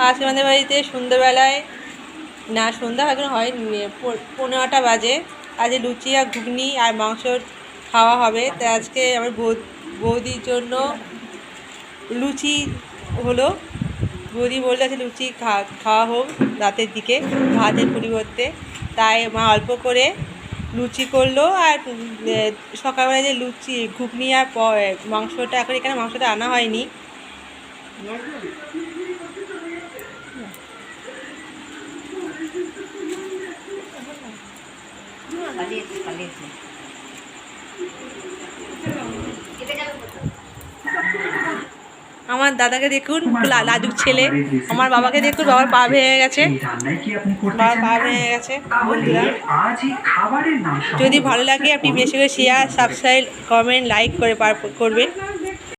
আজকে আমাদের বাড়িতে সন্ধ্যাবেলায় না, সন্ধ্যা এখন হয় 11টা বাজে। আজকে লুচি আর ঘুগনি আর মাংস খাওয়া হবে। তাই আজকে আমার বৌদির জন্য লুচি হলো। বৌদি বললে আছে লুচি খাওয়া হোক রাতের দিকে ভাতের পরিবর্তে। তাই মা অল্প করে লুচি করলো। আর সকালবেলায় যে লুচি ঘুগনি আর মাংসটা, এখন এখানে মাংসটা আনা হয়নি। আমার দাদাকে দেখুন, লাজুক ছেলে। আমার বাবাকে দেখুন, বাবার পা ভেঙে গেছে। বাবার পা ভেঙে গেছে। বন্ধুরা, যদি ভালো লাগে আপনি বেশি করে শেয়ার, সাবস্ক্রাইব, কমেন্ট, লাইক করবেন।